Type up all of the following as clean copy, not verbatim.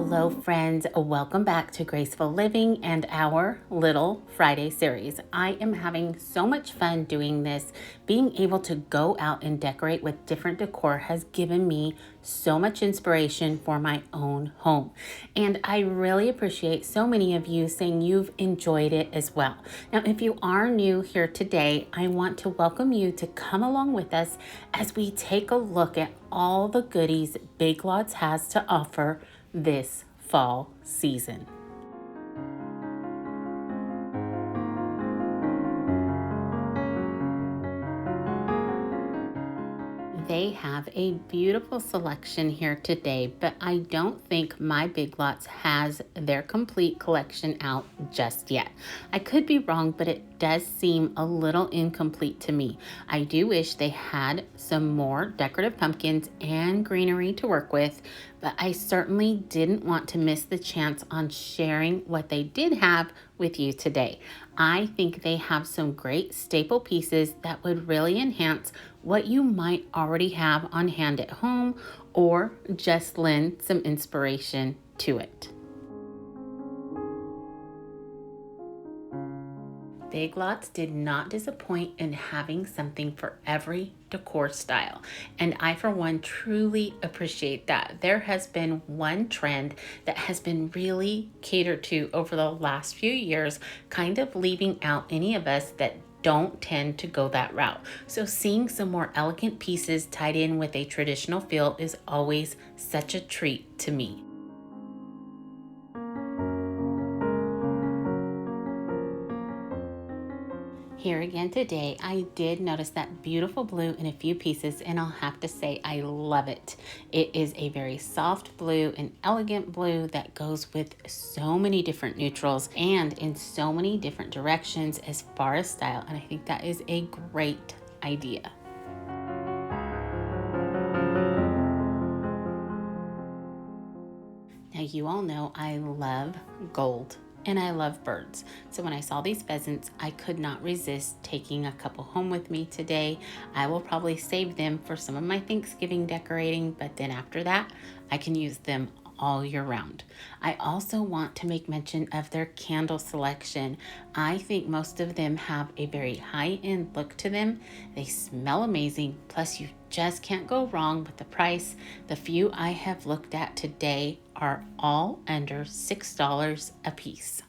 Hello friends, welcome back to Graceful Living and our Little Friday series. I am having so much fun doing this. Being able to go out and decorate with different decor has given me so much inspiration for my own home. And I really appreciate so many of you saying you've enjoyed it as well. Now, if you are new here today, I want to welcome you to come along with us as we take a look at all the goodies Big Lots has to offer this fall season. They have a beautiful selection here today, but I don't think my Big Lots has their complete collection out just yet. I could be wrong, but it does seem a little incomplete to me. I do wish they had some more decorative pumpkins and greenery to work with, but I certainly didn't want to miss the chance on sharing what they did have with you today. I think they have some great staple pieces that would really enhance what you might already have on hand at home or just lend some inspiration to it. Big Lots did not disappoint in having something for every decor style, and I for one truly appreciate that. There has been one trend that has been really catered to over the last few years, kind of leaving out any of us that don't tend to go that route. So seeing some more elegant pieces tied in with a traditional feel is always such a treat to me. Here again today, I did notice that beautiful blue in a few pieces, and I'll have to say I love it. It is a very soft blue, an elegant blue that goes with so many different neutrals and in so many different directions as far as style, and I think that is a great idea. Now you all know I love gold. And I love birds. So when I saw these pheasants, I could not resist taking a couple home with me today. I will probably save them for some of my Thanksgiving decorating, but then after that, I can use them all year round. I also want to make mention of their candle selection. I think most of them have a very high-end look to them. They smell amazing, plus you just can't go wrong with the price. The few I have looked at today are all under $6 a piece.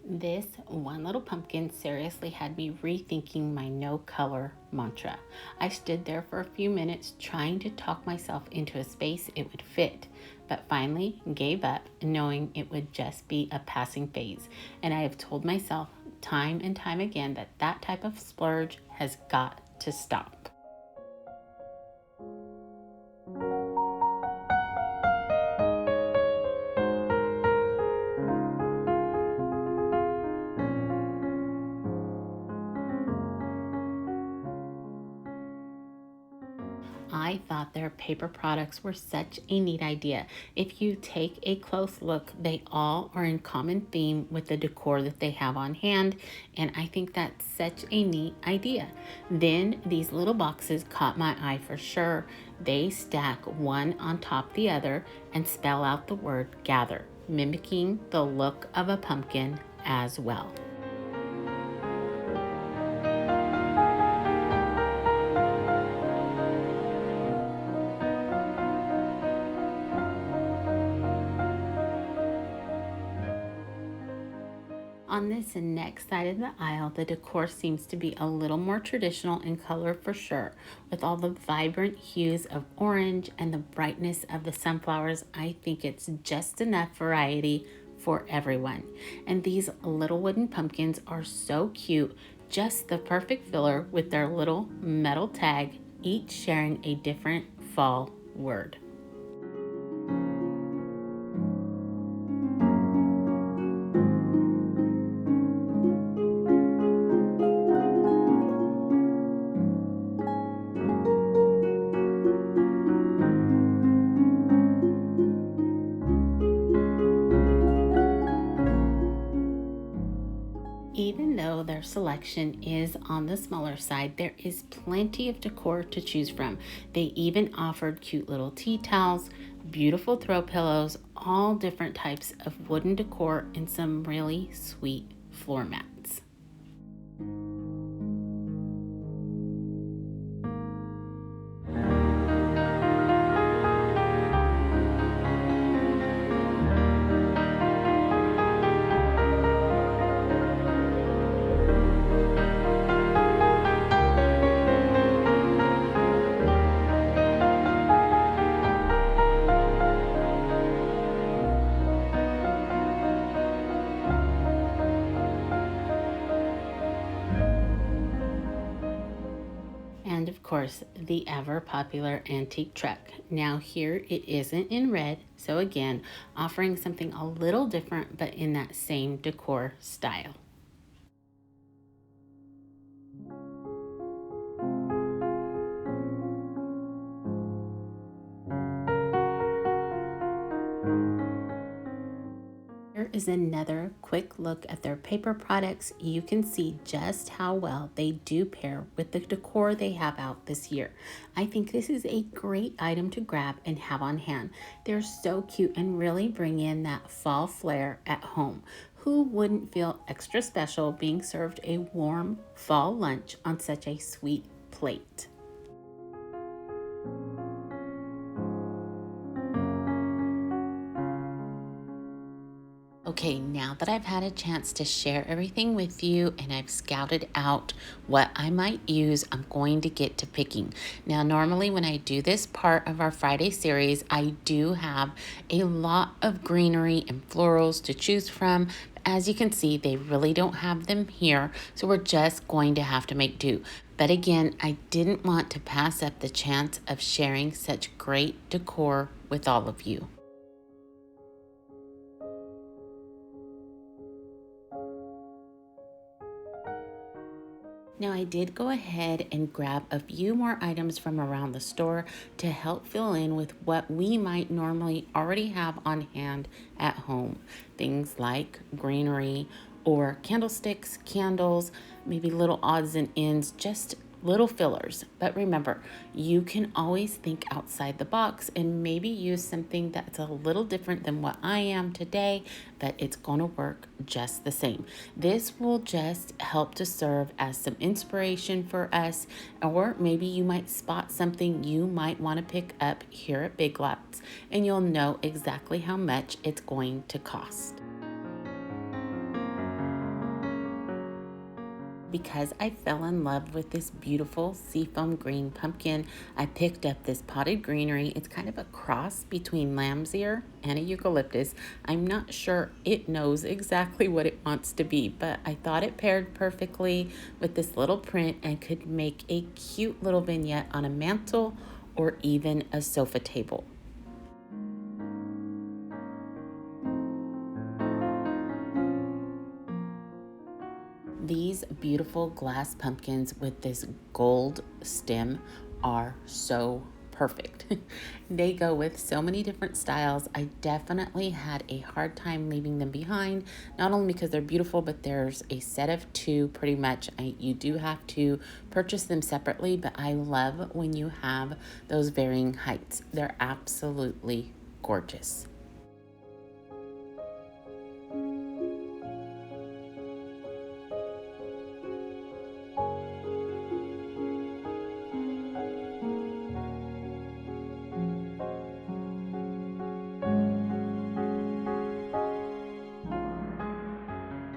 This one little pumpkin seriously had me rethinking my no color mantra. I stood there for a few minutes trying to talk myself into a space it would fit, but finally gave up knowing it would just be a passing phase. And I have told myself time and time again that that type of splurge has got to stop. I thought their paper products were such a neat idea. If you take a close look, they all are in common theme with the decor that they have on hand, and I think that's such a neat idea. Then these little boxes caught my eye for sure. They stack one on top the other and spell out the word gather, mimicking the look of a pumpkin as well. On this next side of the aisle, the decor seems to be a little more traditional in color for sure. With all the vibrant hues of orange and the brightness of the sunflowers, I think it's just enough variety for everyone. And these little wooden pumpkins are so cute, just the perfect filler with their little metal tag, each sharing a different fall word. their selection is on the smaller side, there is plenty of decor to choose from. They even offered cute little tea towels, beautiful throw pillows, all different types of wooden decor, and some really sweet floor mats. And of course, the ever popular antique truck. Now, here it isn't in red, so again, offering something a little different but in that same decor style. Here is another quick look at their paper products. You can see just how well they do pair with the decor they have out this year. I think this is a great item to grab and have on hand. They're so cute and really bring in that fall flair at home. Who wouldn't feel extra special being served a warm fall lunch on such a sweet plate? Okay, now that I've had a chance to share everything with you and I've scouted out what I might use, I'm going to get to picking. Now, normally when I do this part of our Friday series, I do have a lot of greenery and florals to choose from. As you can see, they really don't have them here, so we're just going to have to make do. But again, I didn't want to pass up the chance of sharing such great decor with all of you. Now, I did go ahead and grab a few more items from around the store to help fill in with what we might normally already have on hand at home. Things like greenery or candlesticks, candles, maybe little odds and ends, just little fillers. But remember, you can always think outside the box and maybe use something that's a little different than what I am today, but it's going to work just the same. This will just help to serve as some inspiration for us, or maybe you might spot something you might want to pick up here at Big Lots and you'll know exactly how much it's going to cost. Because I fell in love with this beautiful seafoam green pumpkin, I picked up this potted greenery. It's kind of a cross between lamb's ear and a eucalyptus. I'm not sure it knows exactly what it wants to be, but I thought it paired perfectly with this little print and could make a cute little vignette on a mantle or even a sofa table. These beautiful glass pumpkins with this gold stem are so perfect. They go with so many different styles. I definitely had a hard time leaving them behind, not only because they're beautiful, but there's a set of two pretty much. You do have to purchase them separately, but I love when you have those varying heights. They're absolutely gorgeous.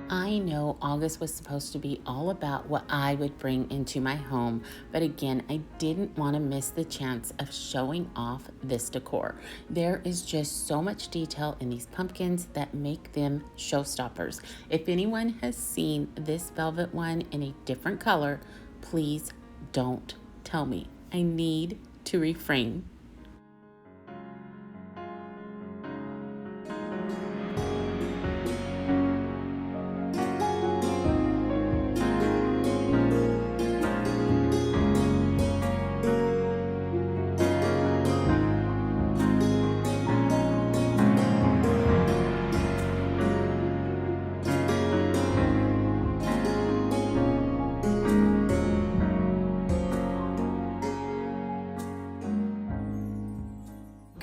I know August was supposed to be all about what I would bring into my home, but again, I didn't want to miss the chance of showing off this decor. There is just so much detail in these pumpkins that make them showstoppers. If anyone has seen this velvet one in a different color, please don't tell me. I need to refrain.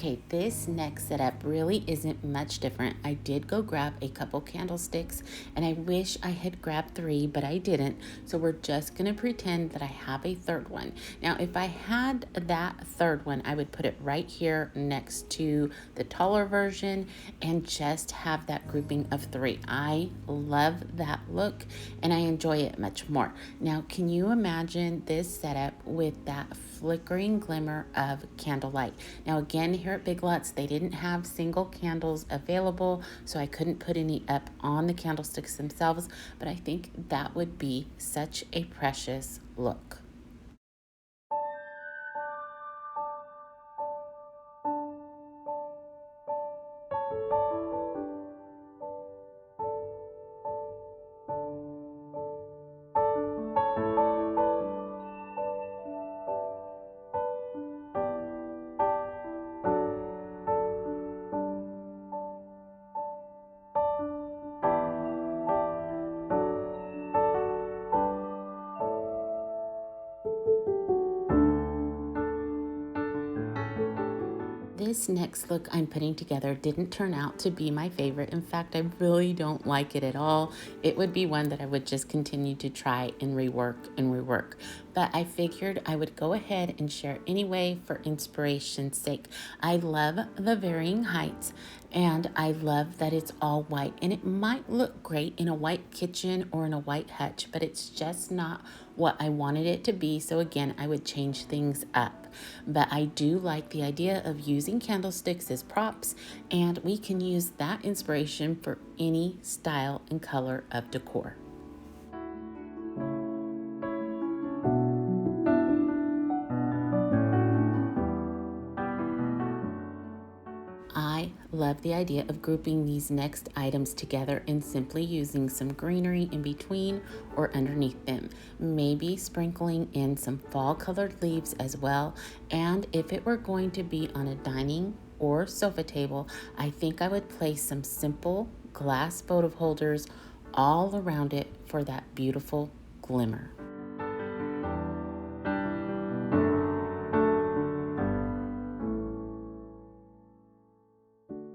Okay, this next setup really isn't much different. I did go grab a couple candlesticks and I wish I had grabbed three, but I didn't. So we're just gonna pretend that I have a third one. Now, if I had that third one, I would put it right here next to the taller version and just have that grouping of three. I love that look and I enjoy it much more. Now, can you imagine this setup with that flickering glimmer of candlelight? Now, again, here at Big Lots, they didn't have single candles available, so I couldn't put any up on the candlesticks themselves, but I think that would be such a precious look. This next look I'm putting together didn't turn out to be my favorite. In fact, I really don't like it at all. It would be one that I would just continue to try and rework and rework. But I figured I would go ahead and share anyway for inspiration's sake. I love the varying heights and I love that it's all white. And it might look great in a white kitchen or in a white hutch, but it's just not what I wanted it to be. So again, I would change things up. But I do like the idea of using candlesticks as props, and we can use that inspiration for any style and color of decor. I love the idea of grouping these next items together and simply using some greenery in between or underneath them. Maybe sprinkling in some fall colored leaves as well. And if it were going to be on a dining or sofa table, I think I would place some simple glass votive holders all around it for that beautiful glimmer.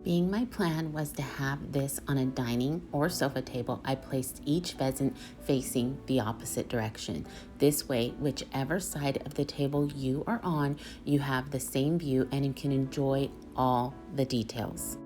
Being my plan was to have this on a dining or sofa table, I placed each pheasant facing the opposite direction. This way, whichever side of the table you are on, you have the same view and you can enjoy all the details.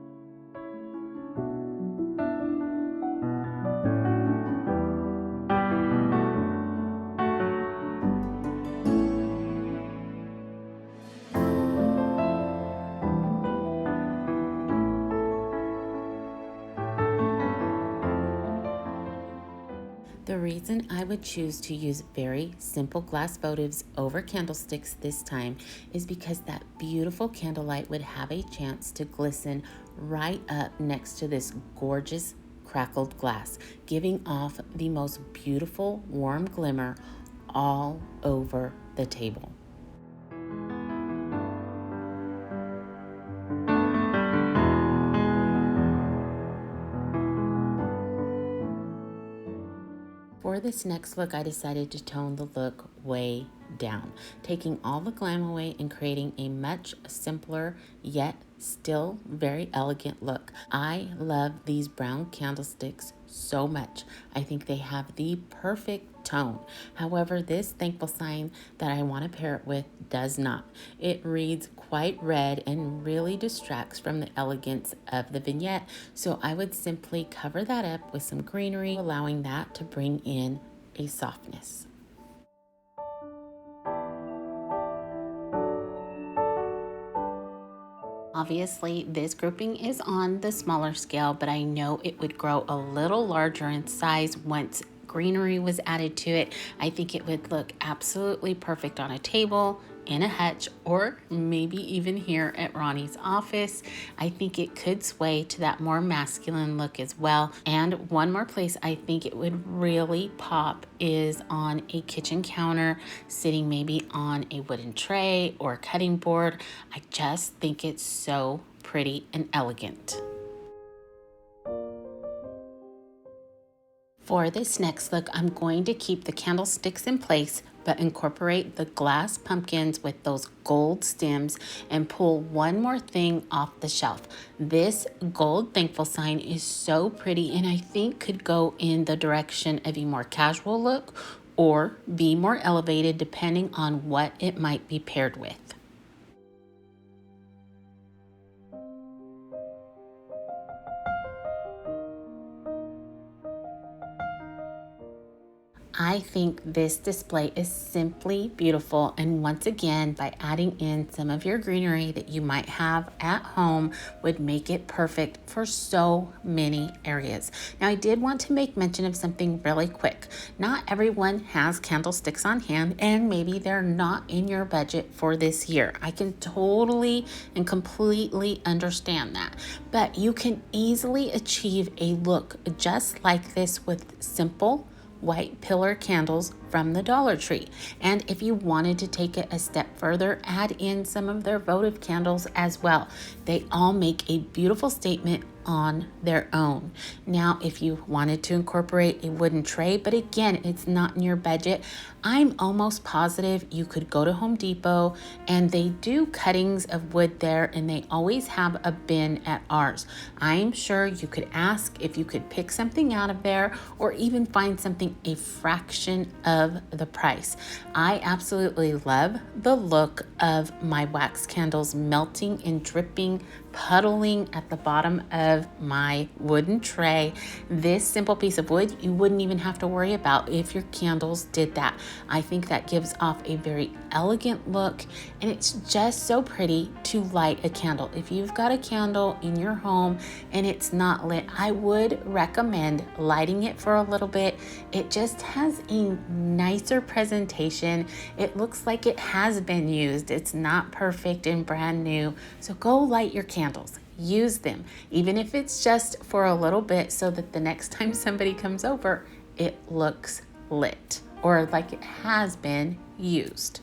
The reason I would choose to use very simple glass votives over candlesticks this time is because that beautiful candlelight would have a chance to glisten right up next to this gorgeous crackled glass, giving off the most beautiful warm glimmer all over the table. For this next look, I decided to tone the look way down, taking all the glam away and creating a much simpler yet still very elegant look. I love these brown candlesticks so much. I think they have the perfect tone. However, this thankful sign that I want to pair it with does not. It reads quite red and really distracts from the elegance of the vignette. So I would simply cover that up with some greenery, allowing that to bring in a softness. Obviously, this grouping is on the smaller scale, but I know it would grow a little larger in size once greenery was added to it. I think it would look absolutely perfect on a table, in a hutch, or maybe even here at Ronnie's office. I think it could sway to that more masculine look as well. And one more place I think it would really pop is on a kitchen counter, sitting maybe on a wooden tray or cutting board. I just think it's so pretty and elegant. For this next look, I'm going to keep the candlesticks in place, but incorporate the glass pumpkins with those gold stems and pull one more thing off the shelf. This gold thankful sign is so pretty and I think could go in the direction of a more casual look or be more elevated depending on what it might be paired with. I think this display is simply beautiful, and once again, by adding in some of your greenery that you might have at home would make it perfect for so many areas. Now, I did want to make mention of something really quick. Not everyone has candlesticks on hand, and maybe they're not in your budget for this year. I can totally and completely understand that, but you can easily achieve a look just like this with simple white pillar candles from the Dollar Tree. And if you wanted to take it a step further, add in some of their votive candles as well. They all make a beautiful statement on their own. Now, if you wanted to incorporate a wooden tray, but again, it's not in your budget, I'm almost positive you could go to Home Depot and they do cuttings of wood there, and they always have a bin at ours. I'm sure you could ask if you could pick something out of there or even find something a fraction of the price. I absolutely love the look of my wax candles melting and dripping, puddling at the bottom of my wooden tray. This simple piece of wood, you wouldn't even have to worry about if your candles did that. I think that gives off a very elegant look, and it's just so pretty to light a candle. If you've got a candle in your home and it's not lit, I would recommend lighting it for a little bit. It just has a nicer presentation. It looks like it has been used. It's not perfect and brand new. So go light your candles. Use them, even if it's just for a little bit, so that the next time somebody comes over, it looks lit or like it has been used.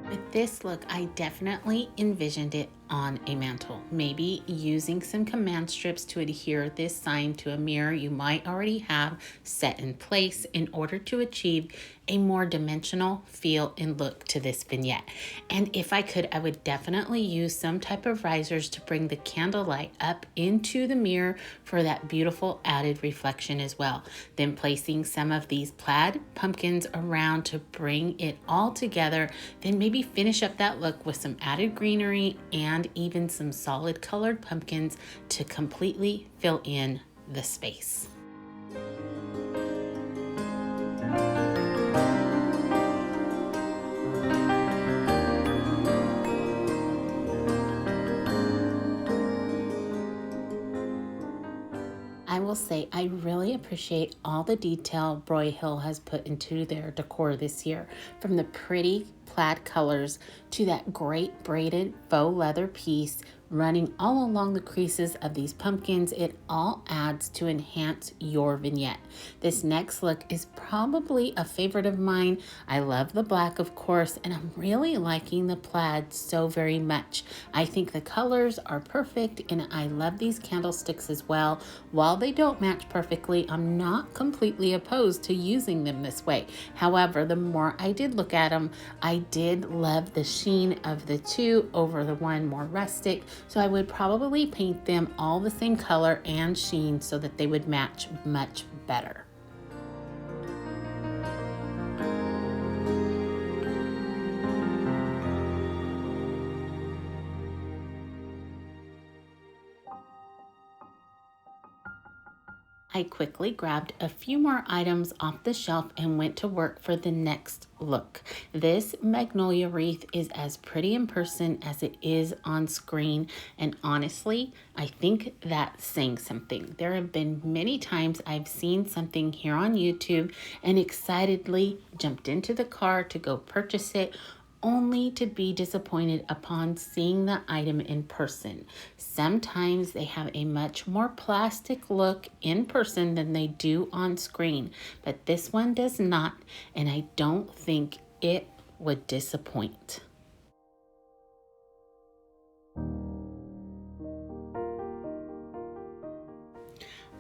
With this look, I definitely envisioned it on a mantle, maybe using some command strips to adhere this sign to a mirror you might already have set in place in order to achieve a more dimensional feel and look to this vignette. And if I could, I would definitely use some type of risers to bring the candlelight up into the mirror for that beautiful added reflection as well. Then placing some of these plaid pumpkins around to bring it all together, then maybe finish up that look with some added greenery and even some solid colored pumpkins to completely fill in the space. I will say I really appreciate all the detail Broyhill has put into their decor this year, from the pretty plaid colors to that great braided faux leather piece running all along the creases of these pumpkins. It all adds to enhance your vignette. This next look is probably a favorite of mine. I love the black, of course, and I'm really liking the plaid so very much. I think the colors are perfect, and I love these candlesticks as well. While they don't match perfectly, I'm not completely opposed to using them this way. However, the more I did look at them, I did love the sheen of the two over the one more rustic. So I would probably paint them all the same color and sheen so that they would match much better. I quickly grabbed a few more items off the shelf and went to work for the next look. This magnolia wreath is as pretty in person as it is on screen, and honestly, I think that's saying something. There have been many times I've seen something here on YouTube and excitedly jumped into the car to go purchase it, only to be disappointed upon seeing the item in person. Sometimes they have a much more plastic look in person than they do on screen, but this one does not, and I don't think it would disappoint.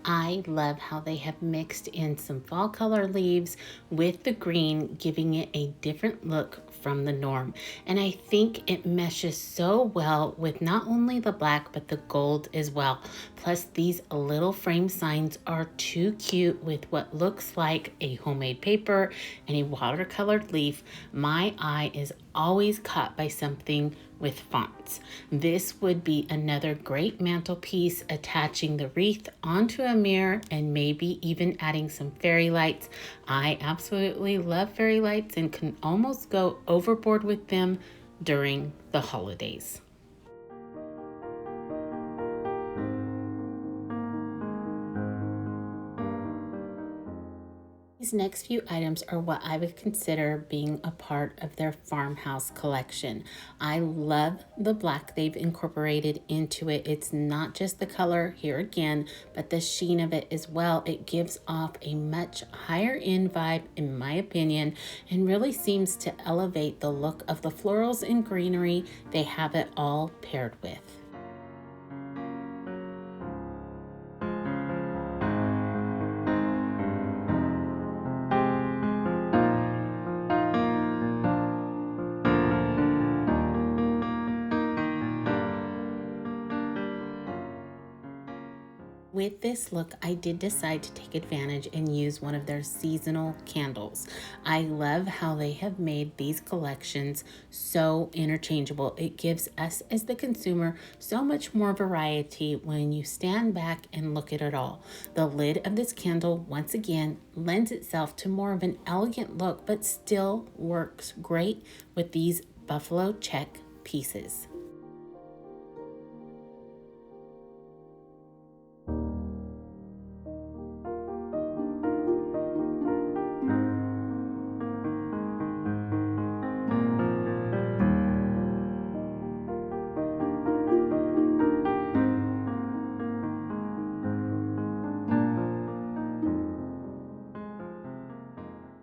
I love how they have mixed in some fall color leaves with the green, giving it a different look from the norm. And I think it meshes so well with not only the black, but the gold as well. Plus, these little frame signs are too cute with what looks like a homemade paper and a watercolored leaf. My eye is always caught by something with fonts. This would be another great mantelpiece, attaching the wreath onto a mirror and maybe even adding some fairy lights. I absolutely love fairy lights and can almost go overboard with them during the holidays. These next few items are what I would consider being a part of their farmhouse collection. I love the black they've incorporated into it. It's not just the color here again, but the sheen of it as well. It gives off a much higher end vibe, in my opinion, and really seems to elevate the look of the florals and greenery they have it all paired with. With this look, I did decide to take advantage and use one of their seasonal candles. I love how they have made these collections so interchangeable. It gives us as the consumer so much more variety when you stand back and look at it all. The lid of this candle, once again, lends itself to more of an elegant look, but still works great with these buffalo check pieces.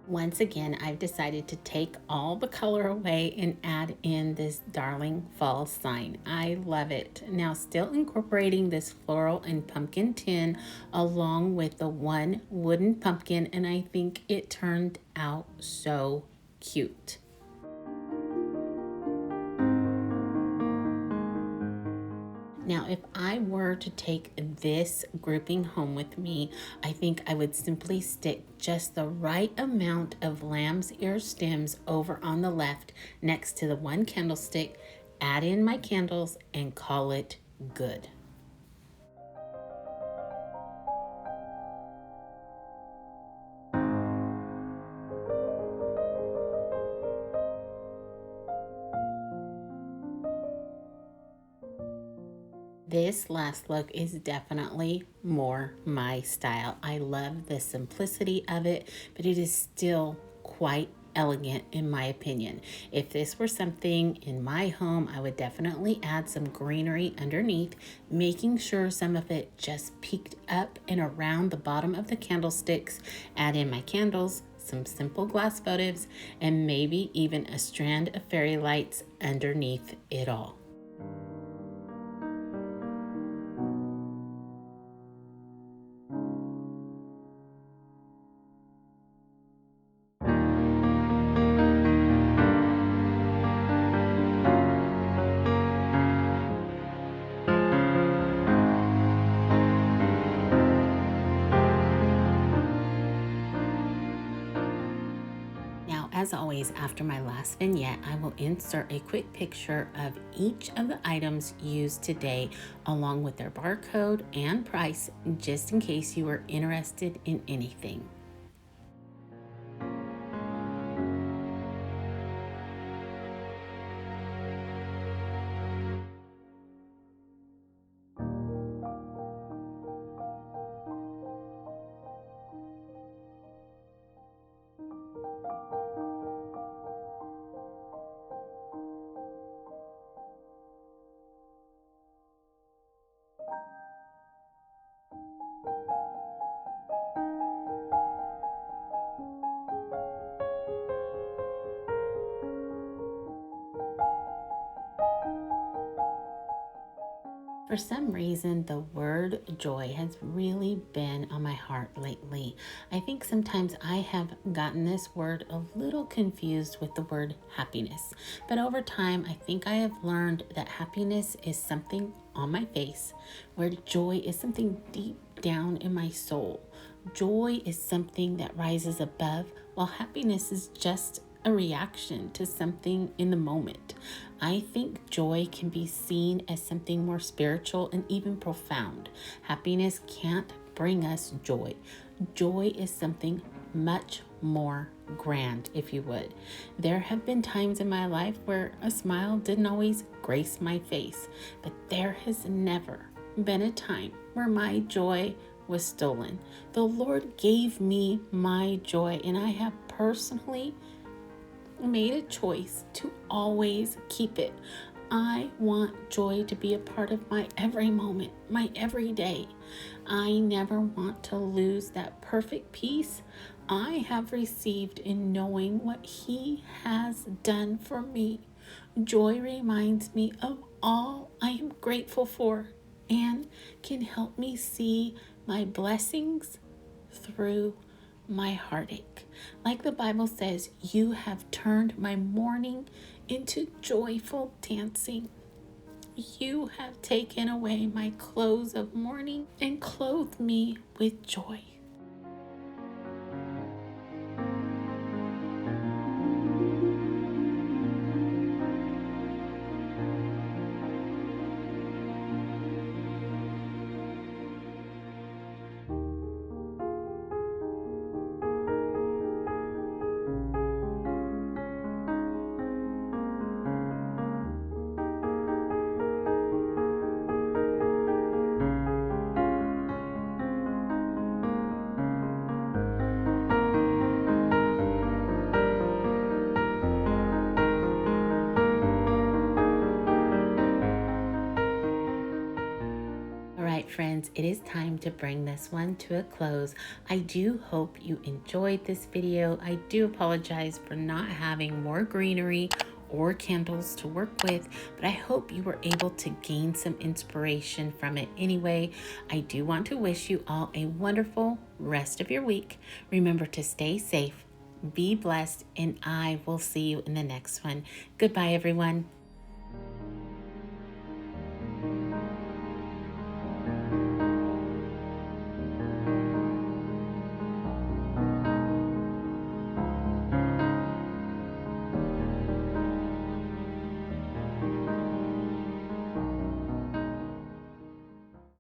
Once again, I've decided to take all the color away and add in this darling fall sign. I love it. Now, still incorporating this floral and pumpkin tin along with the one wooden pumpkin, and I think it turned out so cute. Now, if I were to take this grouping home with me, I think I would simply stick just the right amount of lamb's ear stems over on the left next to the one candlestick, add in my candles, and call it good. This last look is definitely more my style. I love the simplicity of it, but it is still quite elegant in my opinion. If this were something in my home, I would definitely add some greenery underneath, making sure some of it just peeked up and around the bottom of the candlesticks. Add in my candles, some simple glass votives, and maybe even a strand of fairy lights underneath it all. Now, as always, after my last vignette, I will insert a quick picture of each of the items used today, along with their barcode and price, just in case you were interested in anything. For some reason, the word joy has really been on my heart lately. I think sometimes I have gotten this word a little confused with the word happiness. But over time, I think I have learned that happiness is something on my face, where joy is something deep down in my soul. Joy is something that rises above, while happiness is just a reaction to something in the moment. I think joy can be seen as something more spiritual and even profound. Happiness can't bring us joy. Joy is something much more grand, if you would. There have been times in my life where a smile didn't always grace my face, but there has never been a time where my joy was stolen. The Lord gave me my joy, and I have personally made a choice to always keep it. I want joy to be a part of my every moment, my every day. I never want to lose that perfect peace I have received in knowing what He has done for me. Joy reminds me of all I am grateful for and can help me see my blessings through my heartache. Like the Bible says, you have turned my mourning into joyful dancing. You have taken away my clothes of mourning and clothed me with joy. All right, friends, it is time to bring this one to a close. I do hope you enjoyed this video. I do apologize for not having more greenery or candles to work with, but I hope you were able to gain some inspiration from it anyway. I do want to wish you all a wonderful rest of your week. Remember to stay safe, be blessed, and I will see you in the next one. Goodbye, everyone.